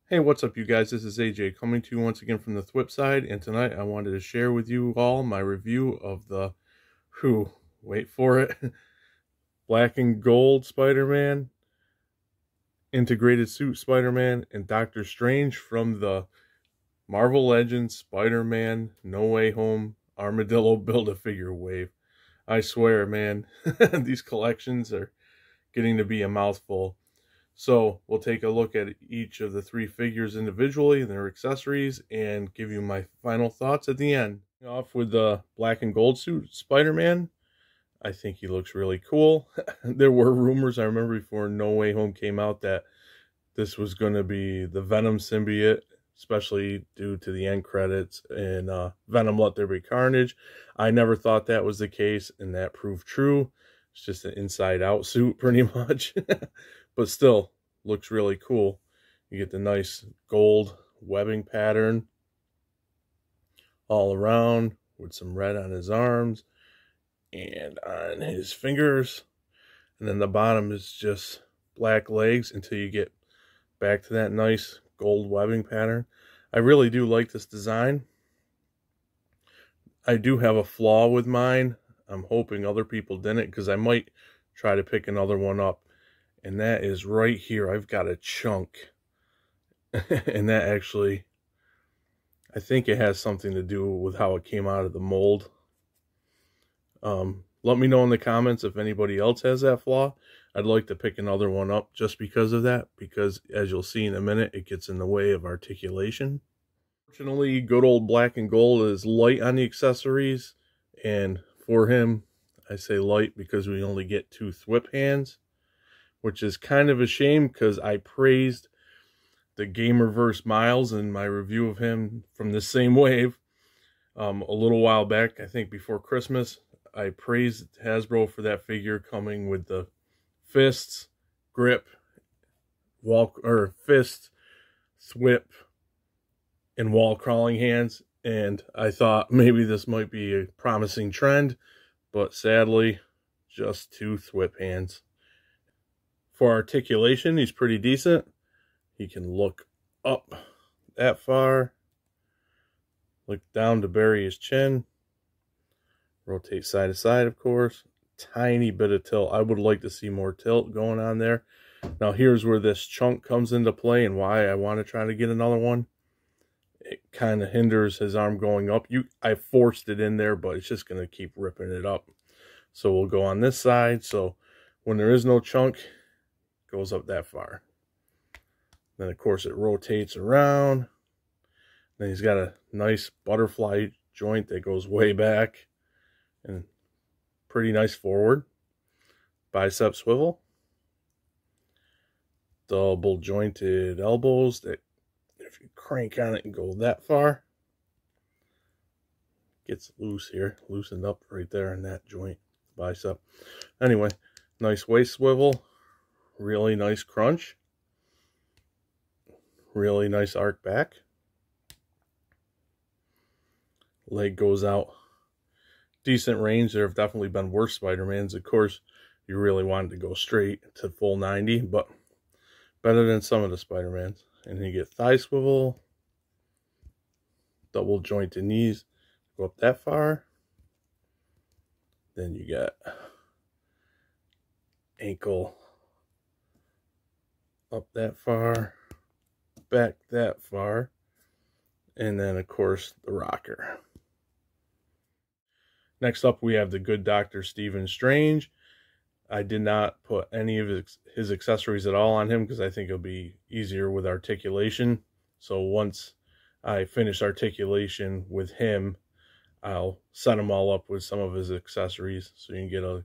Hey, what's up, you guys? This is AJ coming to you once again from the Thwip side, and tonight I wanted to share with you all my review of the, wait for it, Black and Gold Spider-Man, Integrated Suit Spider-Man, and Doctor Strange from the Marvel Legends Spider-Man No Way Home Armadillo Build-A-Figure wave. I swear, man, these collections are getting to be a mouthful. So we'll take a look at each of the three figures individually and their accessories and give you my final thoughts at the end. Off with the black and gold suit Spider-Man. I think he looks really cool. There were rumors, I remember before No Way Home came out, that this was going to be the Venom symbiote, especially due to the end credits and Venom Let There Be Carnage. I never thought that was the case, and that proved true. It's just an inside-out suit, pretty much. But still, looks really cool. You get the nice gold webbing pattern all around with some red on his arms and on his fingers. And then the bottom is just black legs until you get back to that nice gold webbing pattern. I really do like this design. I do have a flaw with mine. I'm hoping other people didn't, because I might try to pick another one up. And that is right here. I've got a chunk. And that actually, I think it has something to do with how it came out of the mold. Let me know in the comments if anybody else has that flaw. I'd like to pick another one up just because of that, because as you'll see in a minute, it gets in the way of articulation. Fortunately, good old Black and Gold is light on the accessories, and for him, I say light because we only get 2 Thwip hands, which is kind of a shame because I praised the Gamerverse Miles in my review of him from the same wave a little while back. I think before Christmas, I praised Hasbro for that figure coming with the fists, grip, fist, thwip, and wall crawling hands. And I thought maybe this might be a promising trend, but sadly, just 2 thwip hands. For articulation, he's pretty decent. He can look up that far, look down to bury his chin, rotate side to side, of course. Tiny bit of tilt. I would like to see more tilt going on there. Now here's where this chunk comes into play and why I want to try to get another one. It kind of hinders his arm going up. I forced it in there, but it's just going to keep ripping it up. So we'll go on this side. So when there is no chunk, it goes up that far. Then, of course, it rotates around. Then he's got a nice butterfly joint that goes way back. And pretty nice forward. Bicep swivel. Double jointed elbows that if you crank on it and go that far, gets loose here. Loosened up right there in that joint. Bicep. Anyway, nice waist swivel. Really nice crunch. Really nice arc back. Leg goes out. Decent range. There have definitely been worse Spider-Mans. Of course, you really wanted to go straight to full 90, but better than some of the Spider-Mans. And you get thigh swivel. Double jointed knees. Go up that far. Then you got ankle up that far. Back that far, and then of course the rocker. Next up we have the good Dr. Stephen Strange. I did not put any of his accessories at all on him because I think it'll be easier with articulation. So once I finish articulation with him, I'll set him all up with some of his accessories so you can get an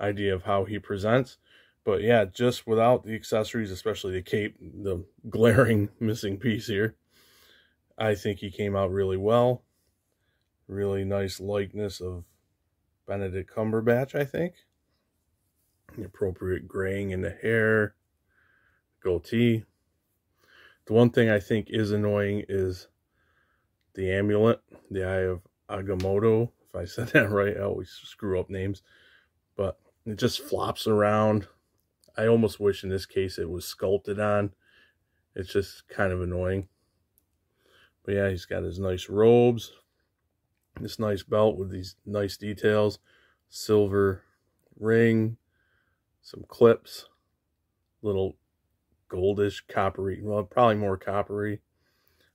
idea of how he presents. But yeah, just without the accessories, especially the cape, the glaring missing piece here, I think he came out really well. Really nice likeness of Benedict Cumberbatch, I think. The appropriate graying in the hair, goatee. The one thing I think is annoying is the amulet, the Eye of Agamotto. If I said that right, I always screw up names. But it just flops around. I almost wish in this case it was sculpted on It's just kind of annoying. But yeah, he's got his nice robes, this nice belt with these nice details, silver ring, some clips, little goldish coppery, well, probably more coppery.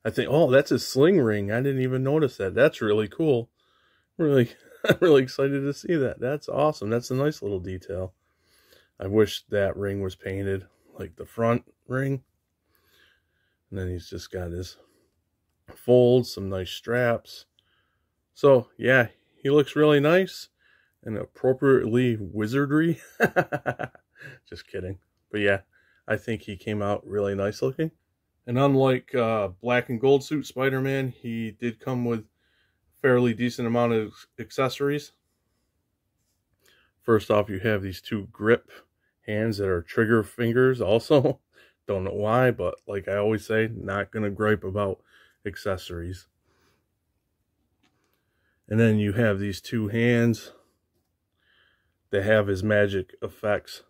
I think, oh, that's his sling ring. I didn't even notice that. That's really cool. Really, I'm really excited to see that. That's awesome. That's a nice little detail. I wish that ring was painted like the front ring. And then he's just got his folds, some nice straps. So, yeah, he looks really nice and appropriately wizardry. Just kidding. But yeah, I think he came out really nice looking. And unlike Black and Gold Suit Spider-Man, he did come with fairly decent amount of accessories. First off, you have these two grip hands that are trigger fingers also. Don't know why, but like I always say, not going to gripe about accessories. And then you have these two hands that have his magic effects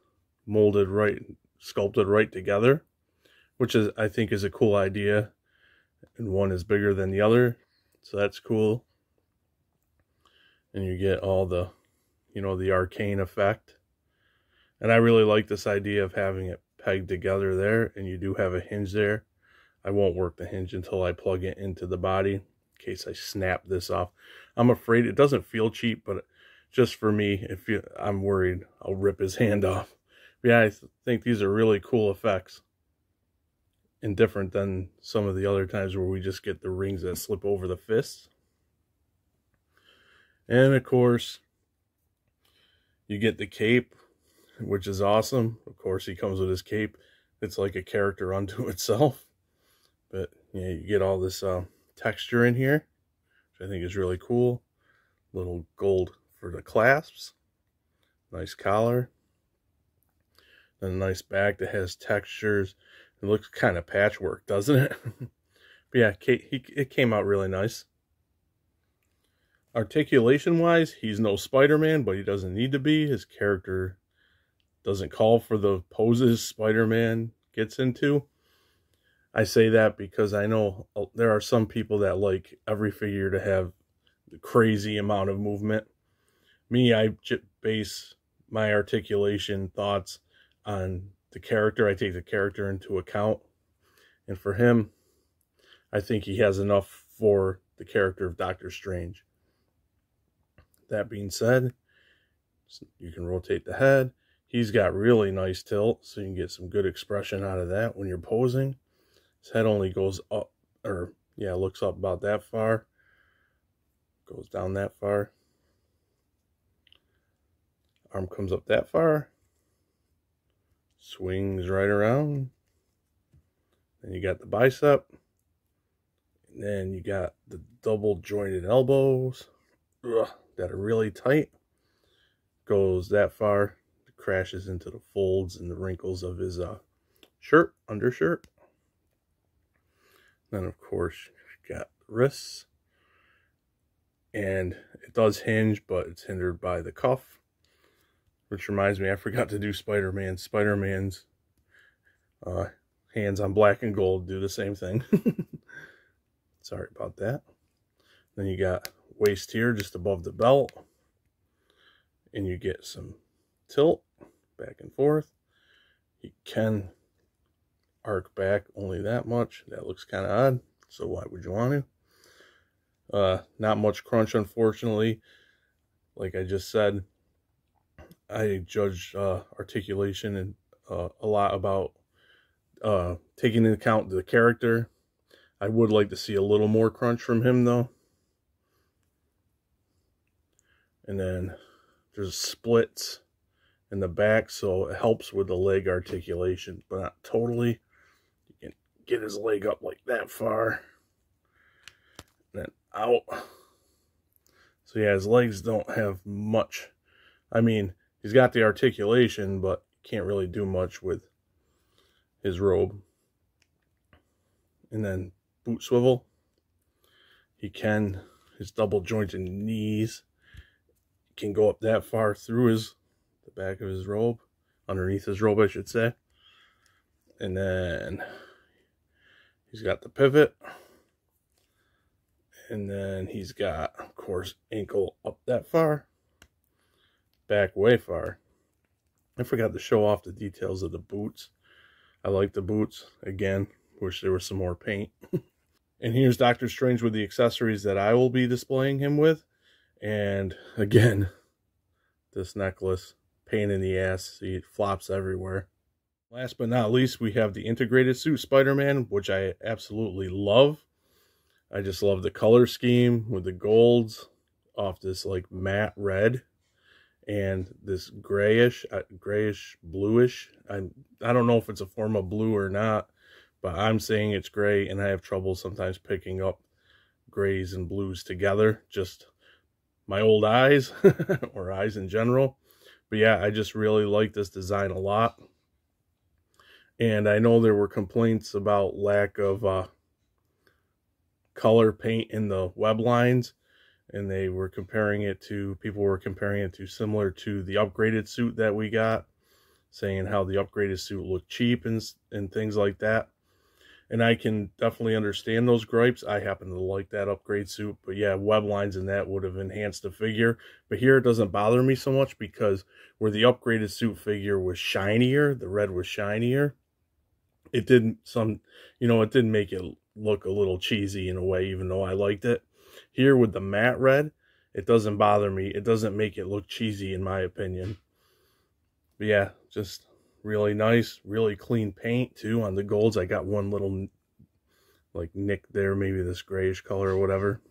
molded right, sculpted right together, which is, I think, is a cool idea. And one is bigger than the other, so that's cool. And you get all the, you know, the arcane effect. And I really like this idea of having it pegged together there, and you do have a hinge there. I won't work the hinge until I plug it into the body, in case I snap this off. I'm afraid it doesn't feel cheap, but just for me, I'm worried I'll rip his hand off. But yeah, I think these are really cool effects, and different than some of the other times where we just get the rings that slip over the fists. And of course, you get the cape, which is awesome. Of course, he comes with his cape. It's like a character unto itself. But yeah, you get all this texture in here, which I think is really cool. Little gold for the clasps. Nice collar. And a nice bag that has textures. It looks kind of patchwork, doesn't it? But yeah, it came out really nice. Articulation-wise, he's no Spider-Man, but he doesn't need to be. His character doesn't call for the poses Spider-Man gets into. I say that because I know there are some people that like every figure to have the crazy amount of movement. Me, I base my articulation thoughts on the character. I take the character into account. And for him, I think he has enough for the character of Doctor Strange. That being said, you can rotate the head. He's got really nice tilt, so you can get some good expression out of that when you're posing. His head only goes up, or yeah, looks up about that far. Goes down that far. Arm comes up that far. Swings right around. Then you got the bicep. And then you got the double jointed elbows. Ugh, that are really tight. Goes that far. Crashes into the folds and the wrinkles of his shirt, undershirt. Then, of course, you got the wrists. And it does hinge, but it's hindered by the cuff. Which reminds me, I forgot to do Spider-Man. Spider-Man's hands on Black and Gold do the same thing. Sorry about that. Then you got waist here just above the belt. And you get some tilt back and forth. You can arc back only that much. That looks kind of odd, so why would you want to? Not much crunch, unfortunately. Like I just said, I judge articulation and a lot about taking into account the character. I would like to see a little more crunch from him, though. And then there's splits in the back, so it helps with the leg articulation, but not totally. You can get his leg up like that far, and then out. So yeah, his legs don't have much. I mean, he's got the articulation, but can't really do much with his robe. And then boot swivel. He can, his double jointed knees can go up that far through the back of his robe, underneath his robe, I should say. And then He's got the pivot. And then he's got, of course, ankle up that far. Back way far. I forgot to show off the details of the boots. I like the boots. Again, wish there was some more paint. And here's Doctor Strange with the accessories that I will be displaying him with. And again, this necklace, pain in the ass. See, it flops everywhere. Last but not least, we have the integrated suit Spider-Man, which I absolutely love. I just love the color scheme with the golds off this like matte red and this grayish bluish. I don't know if it's a form of blue or not, but I'm saying it's gray, and I have trouble sometimes picking up grays and blues together. Just my old eyes or eyes in general. But yeah, I just really like this design a lot. And I know there were complaints about lack of color paint in the web lines, and they were comparing it to, people were comparing it to similar to the upgraded suit that we got, saying how the upgraded suit looked cheap and things like that. And I can definitely understand those gripes. I happen to like that upgrade suit, but yeah, web lines and that would have enhanced the figure. But here it doesn't bother me so much, because where the upgraded suit figure was shinier, the red was shinier, it didn't it didn't make it look a little cheesy in a way, even though I liked it. Here with the matte red, it doesn't bother me. It doesn't make it look cheesy in my opinion. But yeah, just really nice, really clean paint too on the golds. I got one little like nick there, maybe this grayish color or whatever.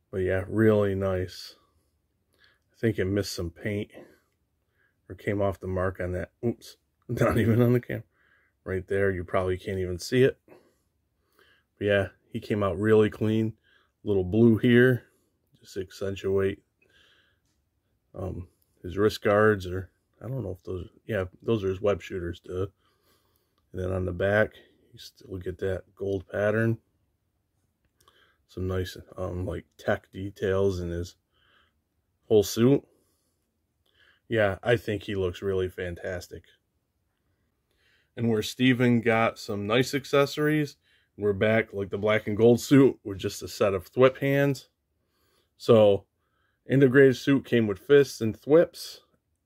But yeah, really nice. I think it missed some paint or came off the mark on that. Oops, not even on the camera. Right there, you probably can't even see it. But yeah, he came out really clean. Little blue here, just to accentuate his wrist guards, or I don't know if those, yeah, those are his web shooters too. And then on the back, you still get that gold pattern. Some nice like tech details in his whole suit. Yeah, I think he looks really fantastic. And where Steven got some nice accessories, we're back like the black and gold suit with just a set of thwip hands. So integrated suit came with fists and thwips,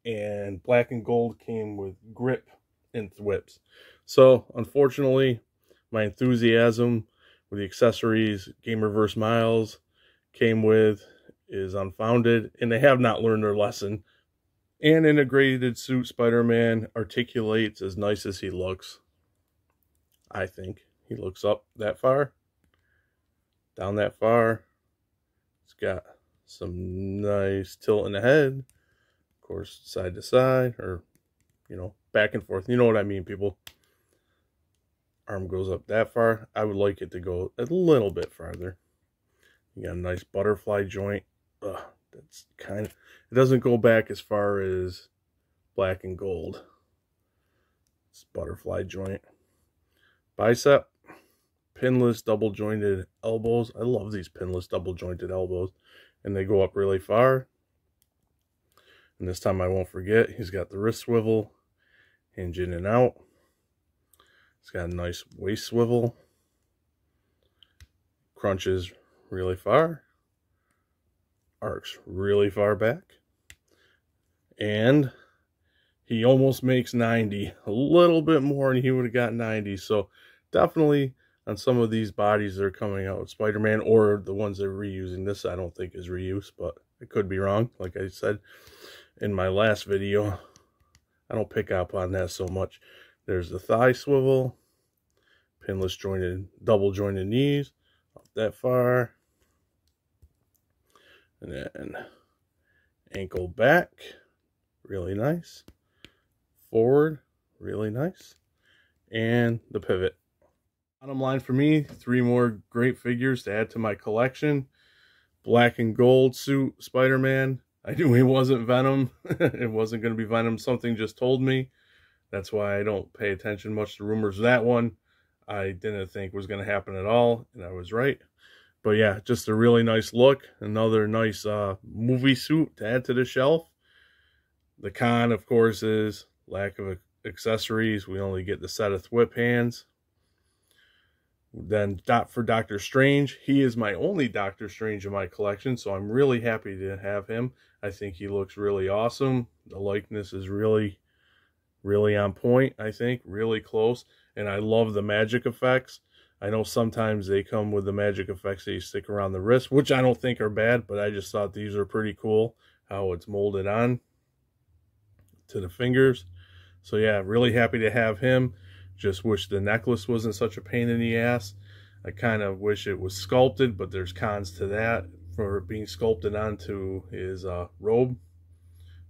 and black and gold came with grip and thwips. So unfortunately, my enthusiasm with the accessories Gamerverse Miles came with is unfounded, and they have not learned their lesson. And integrated suit Spider-Man articulates as nice as he looks. I think he looks up that far, down that far. It's got some nice tilt in the head, of course, side to side, or back and forth. You know what I mean, people. Arm goes up that far. I would like it to go a little bit farther. You got a nice butterfly joint. That's kind of, it doesn't go back as far as black and gold. It's butterfly joint. Bicep, pinless double jointed elbows. I love these pinless double jointed elbows, and they go up really far. And this time I won't forget, he's got the wrist swivel, hinge in and out. It's got a nice waist swivel. Crunches really far. Arcs really far back. And he almost makes 90. A little bit more and he would have got 90. So definitely on some of these bodies that are coming out with Spider-Man, or the ones they're reusing. This I don't think is reuse, but I could be wrong. Like I said in my last video, I don't pick up on that so much. There's the thigh swivel, pinless jointed, double jointed knees, up that far. And then ankle back, really nice. Forward, really nice. And the pivot. Bottom line for me, 3 more great figures to add to my collection. Black and gold suit Spider-Man. I knew he wasn't Venom. It wasn't going to be Venom. Something just told me. That's why I don't pay attention much to rumors. That one I didn't think was going to happen at all, and I was right. But yeah, just a really nice look. Another nice movie suit to add to the shelf. The con, of course, is lack of accessories. We only get the set of thwip hands. Then for Doctor Strange, he is my only Doctor Strange in my collection, so I'm really happy to have him. I think he looks really awesome. The likeness is really on point, I think, really close. And I love the magic effects. I know sometimes they come with the magic effects that you stick around the wrist, which I don't think are bad, but I just thought these are pretty cool, how it's molded on to the fingers. So yeah, really happy to have him. Just wish the necklace wasn't such a pain in the ass. I kind of wish it was sculpted, but there's cons to that for being sculpted onto his robe.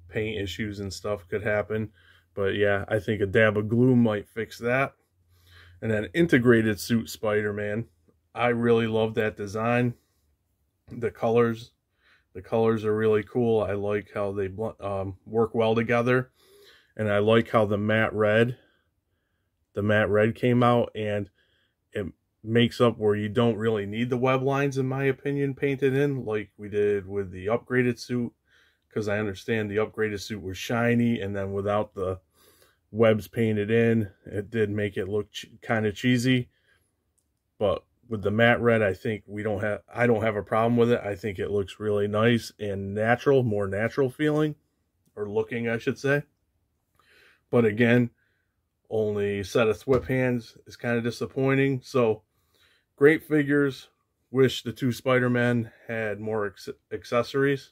Paint issues and stuff could happen. But yeah, I think a dab of glue might fix that. And then integrated suit Spider-Man. I really love that design. The colors are really cool. I like how they work well together. And I like how the matte red came out, and it makes up where you don't really need the web lines, in my opinion, painted in like we did with the upgraded suit, because I understand the upgraded suit was shiny, and then without the webs painted in, it did make it look kind of cheesy. But with the matte red, I think I don't have a problem with it. I think it looks really nice and natural, more natural feeling, or looking, I should say. But again, only set of Thwip hands is kind of disappointing. So, great figures. Wish the two Spider-Men had more accessories.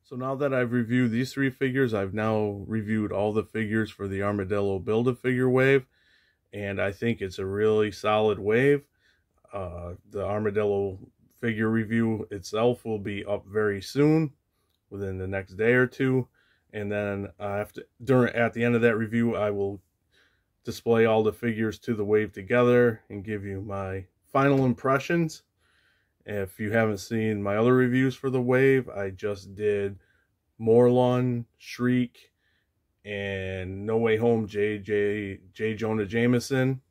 So now that I've reviewed these three figures, I've now reviewed all the figures for the Armadillo Build-A-Figure wave. And I think it's a really solid wave. The Armadillo figure review itself will be up very soon, within the next day or two. And then at the end of that review, I will display all the figures to the wave together and give you my final impressions. If you haven't seen my other reviews for the wave, I just did Morlun, Shriek, and No Way Home J. Jonah Jameson.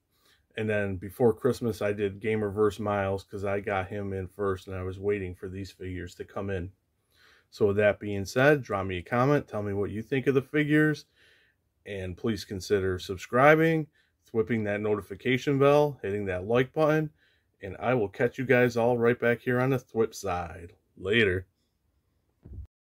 And then before Christmas, I did Gamerverse Miles, because I got him in first and I was waiting for these figures to come in. So with that being said, drop me a comment, tell me what you think of the figures, and please consider subscribing, whipping that notification bell, hitting that like button, and I will catch you guys all right back here on the Thwip side. Later.